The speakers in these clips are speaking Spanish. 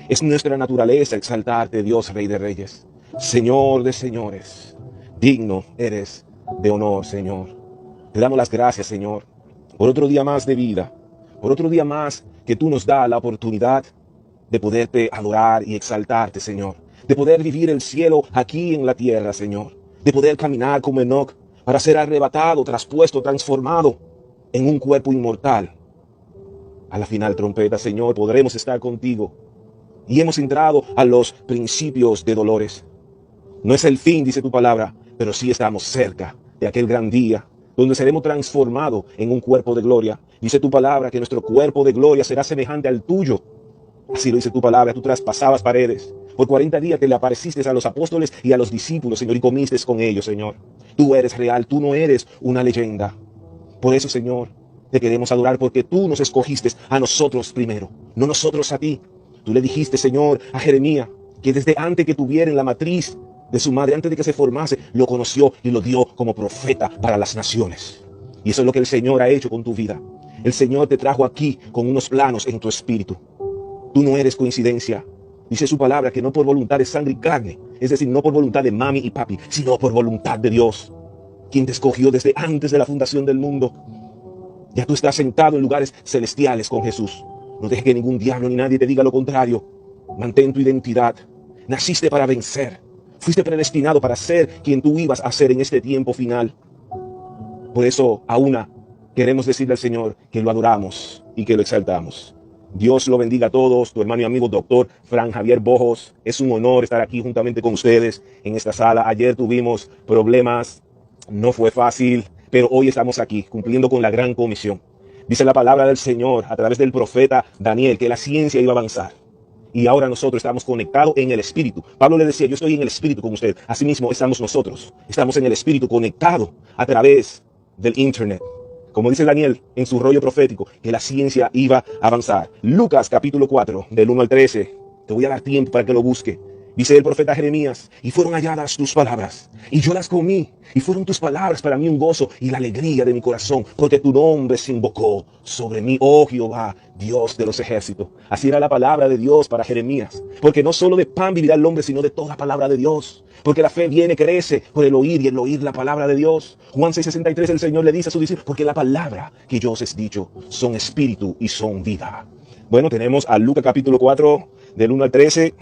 Es nuestra naturaleza exaltarte, Dios Rey de Reyes, Señor de señores. Digno eres de honor, Señor. Te damos las gracias, Señor, por otro día más de vida, por otro día más que tú nos das la oportunidad de poderte adorar y exaltarte, Señor, de poder vivir el cielo aquí en la tierra, Señor, de poder caminar como Enoc para ser arrebatado, traspuesto, transformado en un cuerpo inmortal. A la final trompeta, Señor, podremos estar contigo. Y hemos entrado a los principios de dolores. No es el fin, dice tu palabra, pero sí estamos cerca de aquel gran día donde seremos transformados en un cuerpo de gloria. Dice tu palabra que nuestro cuerpo de gloria será semejante al tuyo. Así lo dice tu palabra. Tú traspasabas paredes. Por 40 días te le apareciste a los apóstoles y a los discípulos, Señor, y comiste con ellos, Señor. Tú eres real, tú no eres una leyenda. Por eso, Señor, te queremos adorar porque tú nos escogiste a nosotros primero, no nosotros a ti. Tú le dijiste, Señor, a Jeremías, que desde antes que tuviera en la matriz de su madre, antes de que se formase, lo conoció y lo dio como profeta para las naciones. Y eso es lo que el Señor ha hecho con tu vida. El Señor te trajo aquí con unos planos en tu espíritu. Tú no eres coincidencia. Dice su palabra que no por voluntad de sangre y carne, es decir, no por voluntad de mami y papi, sino por voluntad de Dios, quien te escogió desde antes de la fundación del mundo. Ya tú estás sentado en lugares celestiales con Jesús. No dejes que ningún diablo ni nadie te diga lo contrario. Mantén tu identidad. Naciste para vencer. Fuiste predestinado para ser quien tú ibas a ser en este tiempo final. Por eso, queremos decirle al Señor que lo adoramos y que lo exaltamos. Dios lo bendiga a todos. Tu hermano y amigo doctor Fran Javier Bojos. Es un honor estar aquí juntamente con ustedes en esta sala. Ayer tuvimos problemas. No fue fácil, pero hoy estamos aquí cumpliendo con la gran comisión. Dice la palabra del Señor a través del profeta Daniel que la ciencia iba a avanzar. Y ahora nosotros estamos conectados en el Espíritu. Pablo le decía, yo estoy en el Espíritu con usted. Asimismo estamos nosotros. Estamos en el Espíritu conectados a través del Internet. Como dice Daniel en su rollo profético, que la ciencia iba a avanzar. Lucas capítulo 4, del 1 al 13. Te voy a dar tiempo para que lo busque. Dice el profeta Jeremías, y fueron halladas tus palabras, y yo las comí, y fueron tus palabras para mí un gozo y la alegría de mi corazón, porque tu nombre se invocó sobre mí, oh Jehová, Dios de los ejércitos. Así era la palabra de Dios para Jeremías, porque no solo de pan vivirá el hombre, sino de toda palabra de Dios, porque la fe viene, crece por el oír y el oír la palabra de Dios. Juan 6:63 el Señor le dice a sus discípulos, porque la palabra que yo os he dicho son espíritu y son vida. Bueno, tenemos a Lucas capítulo 4, del 1 al 13.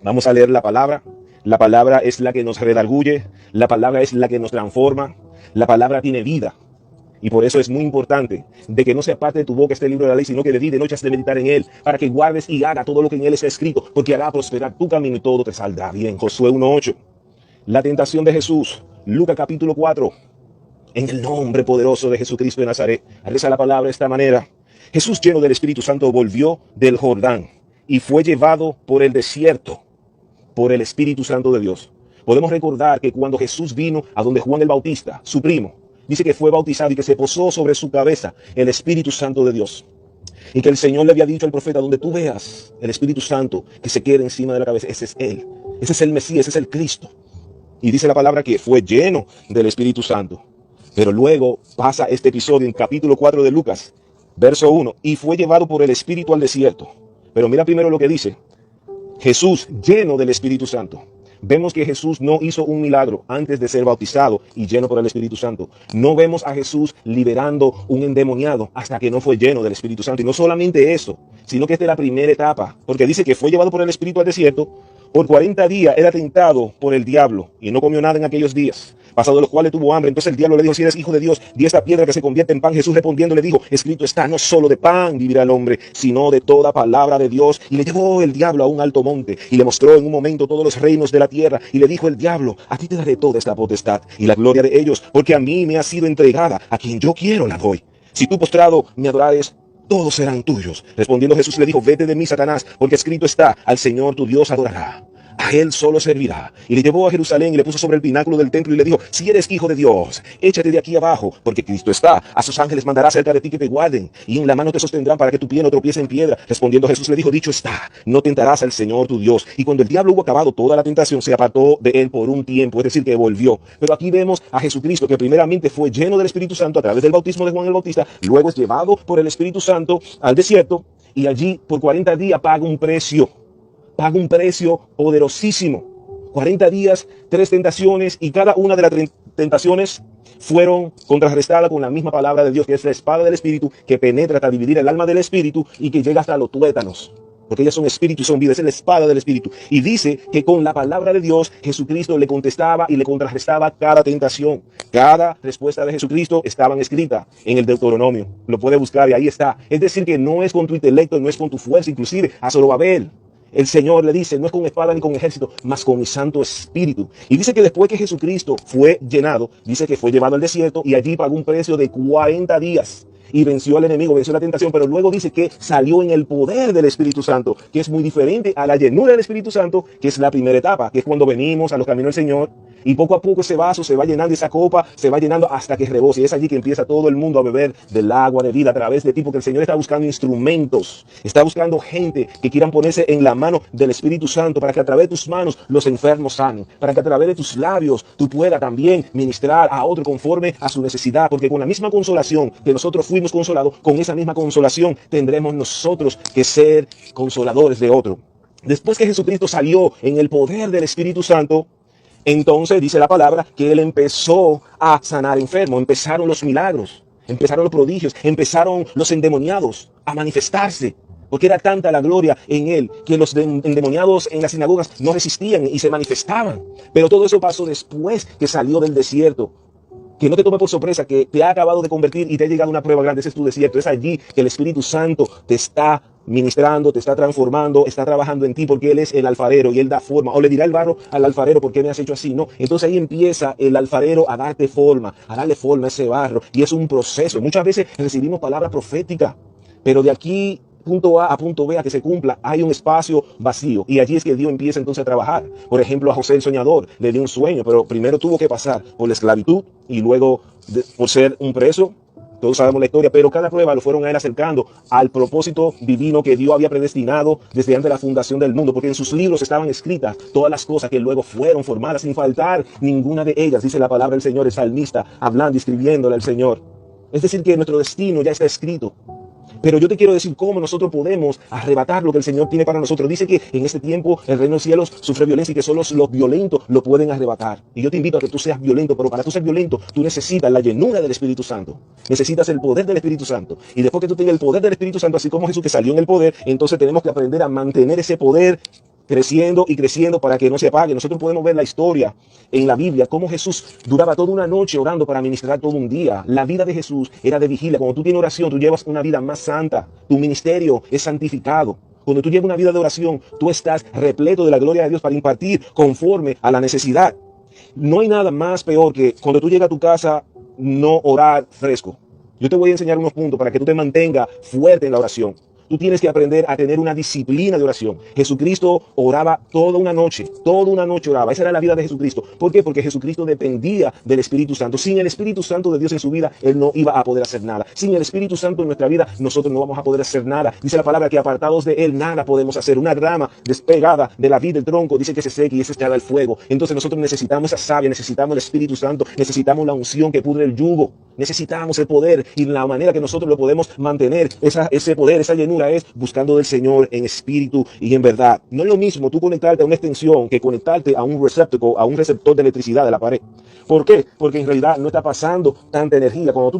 Vamos a leer la palabra. La palabra es la que nos redarguye. La palabra es la que nos transforma. La palabra tiene vida. Y por eso es muy importante de que no se aparte de tu boca este libro de la ley, sino que de día y de noche has de meditar en él, para que guardes y haga todo lo que en él está escrito, porque hará prosperar tu camino y todo te saldrá bien. Josué 1:8. La tentación de Jesús. Lucas capítulo 4. En el nombre poderoso de Jesucristo de Nazaret. Reza la palabra de esta manera. Jesús, lleno del Espíritu Santo, volvió del Jordán y fue llevado por el desierto por el Espíritu Santo de Dios. Podemos recordar que cuando Jesús vino a donde Juan el Bautista, su primo, dice que fue bautizado y que se posó sobre su cabeza el Espíritu Santo de Dios. Y que el Señor le había dicho al profeta, donde tú veas el Espíritu Santo que se quede encima de la cabeza, ese es Él. Ese es el Mesías, ese es el Cristo. Y dice la palabra que fue lleno del Espíritu Santo. Pero luego pasa este episodio en capítulo 4 de Lucas, verso 1, y fue llevado por el Espíritu al desierto. Pero mira primero lo que dice. Jesús, lleno del Espíritu Santo. Vemos que Jesús no hizo un milagro antes de ser bautizado y lleno por el Espíritu Santo. No vemos a Jesús liberando un endemoniado hasta que no fue lleno del Espíritu Santo. Y no solamente eso, sino que esta es la primera etapa. Porque dice que fue llevado por el Espíritu al desierto. Por 40 días era tentado por el diablo y no comió nada en aquellos días, pasado los cuales tuvo hambre. Entonces el diablo le dijo, si eres hijo de Dios, di esta piedra que se convierte en pan. Jesús respondiendo le dijo, escrito está, no solo de pan vivirá el hombre, sino de toda palabra de Dios. Y le llevó el diablo a un alto monte y le mostró en un momento todos los reinos de la tierra. Y le dijo el diablo, a ti te daré toda esta potestad y la gloria de ellos, porque a mí me ha sido entregada, a quien yo quiero la doy. Si tú postrado me adorares, todos serán tuyos. Respondiendo Jesús le dijo, vete de mí, Satanás, porque escrito está, al Señor tu Dios adorará, a él solo servirá. Y le llevó a Jerusalén y le puso sobre el pináculo del templo y le dijo, si eres hijo de Dios, échate de aquí abajo, porque Cristo está, a sus ángeles mandará cerca de ti que te guarden, y en la mano te sostendrán para que tu pie no tropiece en piedra. Respondiendo Jesús le dijo, dicho está, no tentarás al Señor tu Dios. Y cuando el diablo hubo acabado toda la tentación, se apartó de él por un tiempo, es decir, que volvió. Pero aquí vemos a Jesucristo, que primeramente fue lleno del Espíritu Santo a través del bautismo de Juan el Bautista, luego es llevado por el Espíritu Santo al desierto, y allí por 40 días paga un precio. paga un precio poderosísimo. 40 días, 3 tentaciones, y cada una de las tentaciones fueron contrarrestadas con la misma palabra de Dios, que es la espada del Espíritu, que penetra hasta dividir el alma del Espíritu y que llega hasta los tuétanos. Porque ellas son espíritu y son vida, es la espada del Espíritu. Y dice que con la palabra de Dios, Jesucristo le contestaba y le contrarrestaba cada tentación. Cada respuesta de Jesucristo estaban escritas en el Deuteronomio. Lo puede buscar y ahí está. Es decir, que no es con tu intelecto, no es con tu fuerza, inclusive a Zorobabel el Señor le dice, no es con espada ni con ejército, mas con mi Santo Espíritu. Y dice que después que Jesucristo fue llenado, dice que fue llevado al desierto y allí pagó un precio de 40 días. Y venció al enemigo, venció la tentación, pero luego dice que salió en el poder del Espíritu Santo, que es muy diferente a la llenura del Espíritu Santo, que es la primera etapa, que es cuando venimos a los caminos del Señor, y poco a poco ese vaso se va llenando, esa copa se va llenando hasta que rebose. Y es allí que empieza todo el mundo a beber del agua de vida a través de ti, porque el Señor está buscando instrumentos, está buscando gente que quieran ponerse en la mano del Espíritu Santo, para que a través de tus manos los enfermos sanen, para que a través de tus labios tú puedas también ministrar a otro conforme a su necesidad, porque con la misma consolación que nosotros fuimos consolados, con esa misma consolación tendremos nosotros que ser consoladores de otro. Después que Jesucristo salió en el poder del Espíritu Santo, entonces dice la palabra que Él empezó a sanar enfermos, empezaron los milagros, empezaron los prodigios, empezaron los endemoniados a manifestarse. Porque era tanta la gloria en Él que los endemoniados en las sinagogas no resistían y se manifestaban. Pero todo eso pasó después que salió del desierto. Que no te tome por sorpresa que te ha acabado de convertir y te ha llegado una prueba grande. Ese es tu desierto. Es allí que el Espíritu Santo te está ministrando, te está transformando, está trabajando en ti, porque Él es el alfarero y Él da forma. O le dirá el barro al alfarero, ¿por qué me has hecho así? No. Entonces ahí empieza el alfarero a darte forma, a darle forma a ese barro. Y es un proceso. Muchas veces recibimos palabras proféticas, pero de aquí punto A a punto B a que se cumpla, hay un espacio vacío. Y allí es que Dios empieza entonces a trabajar. Por ejemplo, a José el soñador le dio un sueño, pero primero tuvo que pasar por la esclavitud y luego por ser un preso. Todos sabemos la historia, pero cada prueba lo fueron a él acercando al propósito divino que Dios había predestinado desde antes de la fundación del mundo, porque en sus libros estaban escritas todas las cosas que luego fueron formadas sin faltar ninguna de ellas, dice la palabra del Señor, el salmista, hablando y escribiéndole al Señor. Es decir, que nuestro destino ya está escrito. Pero yo te quiero decir cómo nosotros podemos arrebatar lo que el Señor tiene para nosotros. Dice que en este tiempo el reino de los cielos sufre violencia y que solo los violentos lo pueden arrebatar. Y yo te invito a que tú seas violento, pero para tú ser violento, tú necesitas la llenura del Espíritu Santo. Necesitas el poder del Espíritu Santo. Y después que tú tengas el poder del Espíritu Santo, así como Jesús que salió en el poder, entonces tenemos que aprender a mantener ese poder creciendo y creciendo para que no se apague. Nosotros podemos ver la historia en la Biblia, cómo Jesús duraba toda una noche orando para ministrar todo un día. La vida de Jesús era de vigilia. Cuando tú tienes oración, tú llevas una vida más santa. Tu ministerio es santificado. Cuando tú llevas una vida de oración, tú estás repleto de la gloria de Dios para impartir conforme a la necesidad. No hay nada más peor que cuando tú llegas a tu casa no orar fresco. Yo te voy a enseñar unos puntos para que tú te mantengas fuerte en la oración. Tú tienes que aprender a tener una disciplina de oración. Jesucristo oraba toda una noche oraba. Esa era la vida de Jesucristo. ¿Por qué? Porque Jesucristo dependía del Espíritu Santo. Sin el Espíritu Santo de Dios en su vida, Él no iba a poder hacer nada. Sin el Espíritu Santo en nuestra vida, nosotros no vamos a poder hacer nada. Dice la palabra que apartados de Él nada podemos hacer. Una rama despegada de la vid del tronco dice que se seque y es echada al fuego. Entonces nosotros necesitamos esa savia, necesitamos el Espíritu Santo, necesitamos la unción que pudre el yugo. Necesitamos el poder, y la manera que nosotros lo podemos mantener, ese poder, esa llenura, es buscando del Señor en espíritu y en verdad. No es lo mismo tú conectarte a una extensión que conectarte a un receptáculo, a un receptor de electricidad de la pared. ¿Por qué? Porque en realidad no está pasando tanta energía. Cuando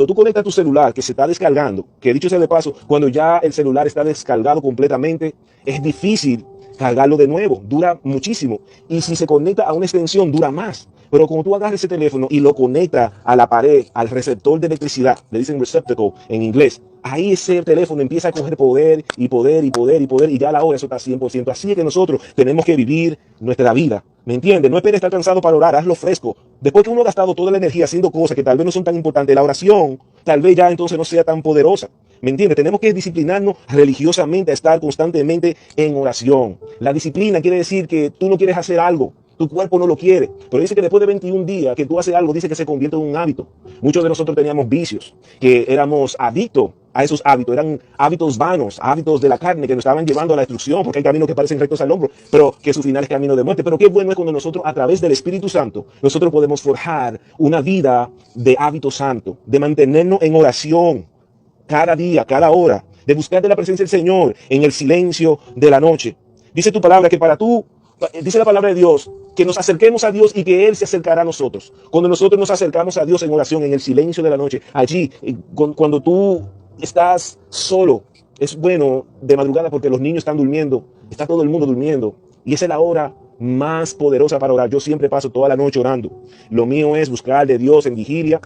tú conectas tu celular que se está descargando, que dicho sea de paso, cuando ya el celular está descargado completamente, es difícil cargarlo de nuevo, dura muchísimo. Y si se conecta a una extensión, dura más. Pero cuando tú agarras ese teléfono y lo conectas a la pared, al receptor de electricidad, le dicen receptacle en inglés, ahí ese teléfono empieza a coger poder y poder y poder y poder, y ya a la hora eso está 100%. Así es que nosotros tenemos que vivir nuestra vida. ¿Me entiendes? No esperes estar cansado para orar, hazlo fresco. Después que uno ha gastado toda la energía haciendo cosas que tal vez no son tan importantes, la oración tal vez ya entonces no sea tan poderosa. ¿Me entiendes? Tenemos que disciplinarnos religiosamente a estar constantemente en oración. La disciplina quiere decir que tú no quieres hacer algo. Tu cuerpo no lo quiere, pero dice que después de 21 días que tú haces algo, dice que se convierte en un hábito. Muchos de nosotros teníamos vicios, que éramos adictos a esos hábitos, eran hábitos vanos, hábitos de la carne que nos estaban llevando a la destrucción, porque hay caminos que parecen rectos al hombro, pero que su final es camino de muerte. Pero qué bueno es cuando nosotros, a través del Espíritu Santo, nosotros podemos forjar una vida de hábito santo, de mantenernos en oración cada día, cada hora, de buscar de la presencia del Señor en el silencio de la noche. Dice tu palabra que para tú, dice la palabra de Dios, que nos acerquemos a Dios y que Él se acercará a nosotros. Cuando nosotros nos acercamos a Dios en oración, en el silencio de la noche, allí, cuando tú estás solo, es bueno de madrugada porque los niños están durmiendo, está todo el mundo durmiendo, y esa es la hora más poderosa para orar. Yo siempre paso toda la noche orando. Lo mío es buscar de Dios en vigilia.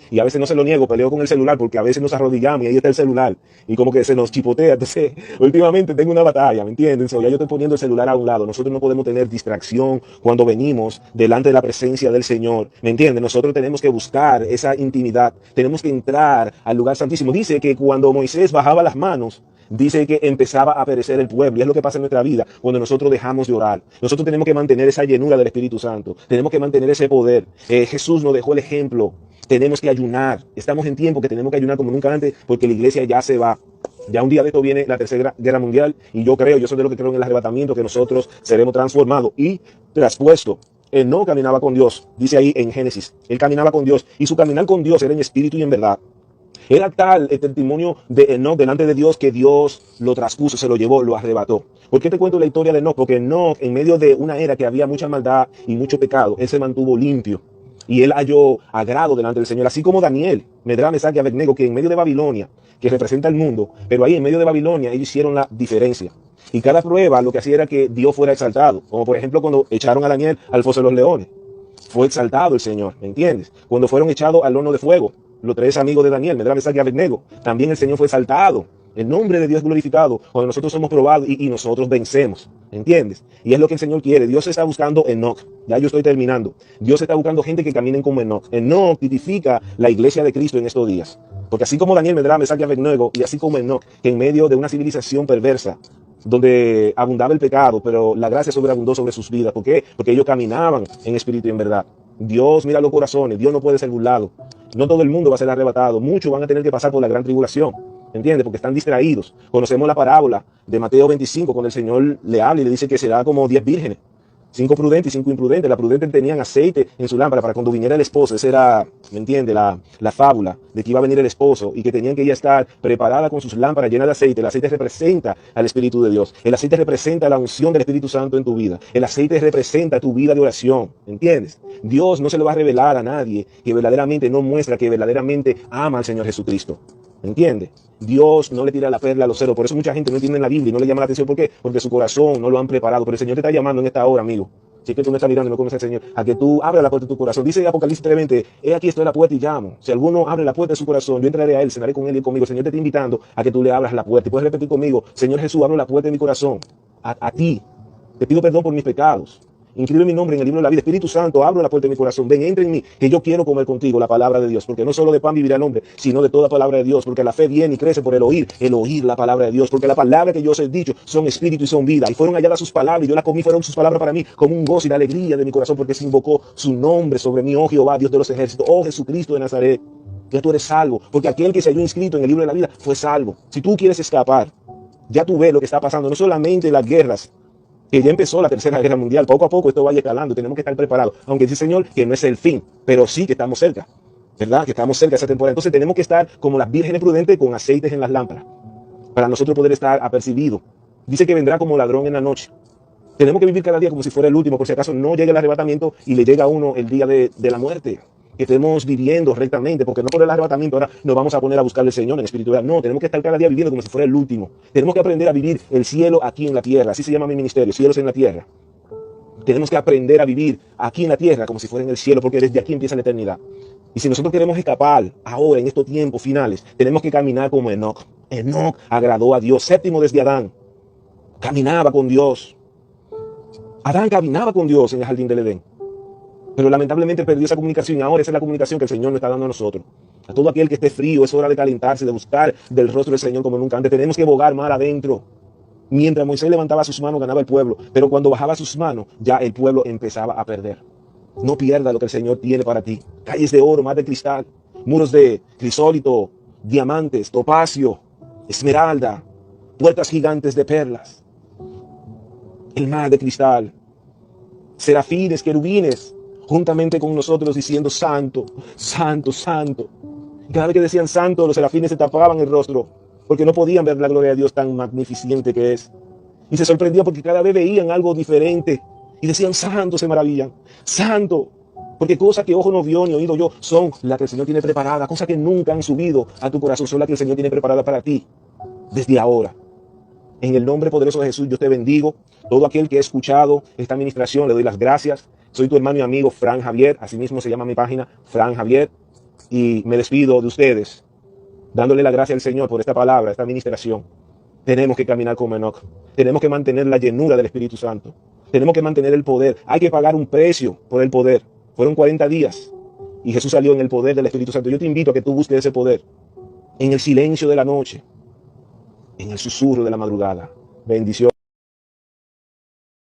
Y a veces no se lo niego, peleo con el celular porque a veces nos arrodillamos y ahí está el celular. Y como que se nos chipotea. Entonces, últimamente tengo una batalla, ¿me entienden? Ya yo estoy poniendo el celular a un lado. Nosotros no podemos tener distracción cuando venimos delante de la presencia del Señor. ¿Me entienden? Nosotros tenemos que buscar esa intimidad. Tenemos que entrar al lugar santísimo. Dice que cuando Moisés bajaba las manos, dice que empezaba a perecer el pueblo. Y es lo que pasa en nuestra vida cuando nosotros dejamos de orar. Nosotros tenemos que mantener esa llenura del Espíritu Santo. Tenemos que mantener ese poder. Jesús nos dejó el ejemplo. Tenemos que ayunar. Estamos en tiempo que tenemos que ayunar como nunca antes porque la iglesia ya se va. Ya un día de esto viene la tercera guerra mundial y yo soy de lo que creo en el arrebatamiento, que nosotros seremos transformados y traspuestos. Él no caminaba con Dios, dice ahí en Génesis. Él caminaba con Dios y su caminar con Dios era en espíritu y en verdad. Era tal el testimonio de Enoc delante de Dios que Dios lo traspuso, se lo llevó, lo arrebató. ¿Por qué te cuento la historia de Enoc? Porque Enoc, en medio de una era que había mucha maldad y mucho pecado, él se mantuvo limpio. Y él halló agrado delante del Señor, así como Daniel, Medrach, Mesac y Abednego, que en medio de Babilonia, que representa el mundo, pero ahí en medio de Babilonia ellos hicieron la diferencia. Y cada prueba lo que hacía era que Dios fuera exaltado, como por ejemplo cuando echaron a Daniel al foso de los leones. Fue exaltado el Señor, ¿me entiendes? Cuando fueron echados al horno de fuego, los tres amigos de Daniel, Medrach, Mesac y Abednego, también el Señor fue exaltado. El nombre de Dios es glorificado cuando nosotros somos probados y nosotros vencemos. ¿Entiendes? Y es lo que el Señor quiere. Dios está buscando Enoc. Ya yo estoy terminando. Dios está buscando gente que caminen como Enoc. Enoc tipifica la iglesia de Cristo en estos días. Porque así como Daniel, Medrach, Mesac y Abednego, y así como Enoc, que en medio de una civilización perversa, donde abundaba el pecado, pero la gracia sobreabundó sobre sus vidas. ¿Por qué? Porque ellos caminaban en espíritu y en verdad. Dios mira los corazones. Dios no puede ser burlado. No todo el mundo va a ser arrebatado. Muchos van a tener que pasar por la gran tribulación. ¿Entiendes? Porque están distraídos. Conocemos la parábola de Mateo 25, cuando el Señor le habla y le dice que será como 10 vírgenes. 5 prudentes y 5 imprudentes. Las prudentes tenían aceite en su lámpara para cuando viniera el esposo. Esa era, ¿me entiende? La fábula de que iba a venir el esposo y que tenían que ya estar preparada con sus lámparas llenas de aceite. El aceite representa al Espíritu de Dios. El aceite representa la unción del Espíritu Santo en tu vida. El aceite representa tu vida de oración. ¿Entiendes? Dios no se lo va a revelar a nadie que verdaderamente no muestra que verdaderamente ama al Señor Jesucristo. ¿Entiende? Dios no le tira la perla a los ceros. Por eso mucha gente no entiende la Biblia y no le llama la atención. ¿Por qué? Porque su corazón no lo han preparado. Pero el Señor te está llamando en esta hora, amigo. Si es que tú no estás mirando y no conoces al Señor, a que tú abras la puerta de tu corazón. Dice Apocalipsis 3:20, he aquí estoy a la puerta y llamo. Si alguno abre la puerta de su corazón, yo entraré a él, cenaré con él y conmigo. El Señor te está invitando a que tú le abras la puerta. Y puedes repetir conmigo, Señor Jesús, abro la puerta de mi corazón. A ti. Te pido perdón por mis pecados. Inscribe mi nombre en el libro de la vida. Espíritu Santo, abro la puerta de mi corazón. Ven, entra en mí, que yo quiero comer contigo la palabra de Dios. Porque no solo de pan vivirá el hombre, sino de toda palabra de Dios. Porque la fe viene y crece por el oír la palabra de Dios. Porque la palabra que yo os he dicho son espíritu y son vida. Y fueron halladas sus palabras, y yo las comí, fueron sus palabras para mí, como un gozo y la alegría de mi corazón, porque se invocó su nombre sobre mí, oh Jehová, Dios de los ejércitos, oh Jesucristo de Nazaret. Ya tú eres salvo, porque aquel que se halló inscrito en el libro de la vida fue salvo. Si tú quieres escapar, ya tú ves lo que está pasando, no solamente las guerras, que ya empezó la tercera guerra mundial, poco a poco esto va escalando, tenemos que estar preparados, aunque dice el Señor que no es el fin, pero sí que estamos cerca, ¿verdad? Que estamos cerca de esa temporada. Entonces tenemos que estar como las vírgenes prudentes con aceites en las lámparas, para nosotros poder estar apercibidos. Dice que vendrá como ladrón en la noche. Tenemos que vivir cada día como si fuera el último, por si acaso no llega el arrebatamiento y le llega a uno el día de la muerte. Que estemos viviendo rectamente, porque no por el arrebatamiento ahora nos vamos a poner a buscar al Señor en espiritualidad. No, tenemos que estar cada día viviendo como si fuera el último. Tenemos que aprender a vivir el cielo aquí en la tierra. Así se llama mi ministerio, cielos en la tierra. Tenemos que aprender a vivir aquí en la tierra como si fuera en el cielo, porque desde aquí empieza la eternidad. Y si nosotros queremos escapar ahora, en estos tiempos finales, tenemos que caminar como Enoc. Enoc agradó a Dios. Séptimo desde Adán. Caminaba con Dios. Adán caminaba con Dios en el jardín del Edén. Pero lamentablemente perdió esa comunicación y ahora esa es la comunicación que el Señor nos está dando a nosotros. A todo aquel que esté frío, es hora de calentarse, de buscar del rostro del Señor como nunca antes. Tenemos que bogar mar adentro. Mientras Moisés levantaba sus manos, ganaba el pueblo. Pero cuando bajaba sus manos, ya el pueblo empezaba a perder. No pierda lo que el Señor tiene para ti. Calles de oro, mar de cristal, muros de crisólito, diamantes, topacio, esmeralda, puertas gigantes de perlas. El mar de cristal, serafines, querubines, juntamente con nosotros diciendo santo, santo, santo. Y cada vez que decían santo, los serafines se tapaban el rostro porque no podían ver la gloria de Dios tan magnificente que es. Y se sorprendió porque cada vez veían algo diferente. Y decían, santo, se maravillan. Santo. Porque cosas que ojo no vio ni oído yo son las que el Señor tiene preparada. Cosas que nunca han subido a tu corazón son las que el Señor tiene preparada para ti. Desde ahora. En el nombre poderoso de Jesús, yo te bendigo. Todo aquel que ha escuchado esta administración, le doy las gracias. Soy tu hermano y amigo, Fran Javier. Asimismo se llama mi página, Fran Javier. Y me despido de ustedes, dándole la gracia al Señor por esta palabra, esta administración. Tenemos que caminar como Enoc. Tenemos que mantener la llenura del Espíritu Santo. Tenemos que mantener el poder. Hay que pagar un precio por el poder. Fueron 40 días y Jesús salió en el poder del Espíritu Santo. Yo te invito a que tú busques ese poder en el silencio de la noche, en el susurro de la madrugada. Bendición.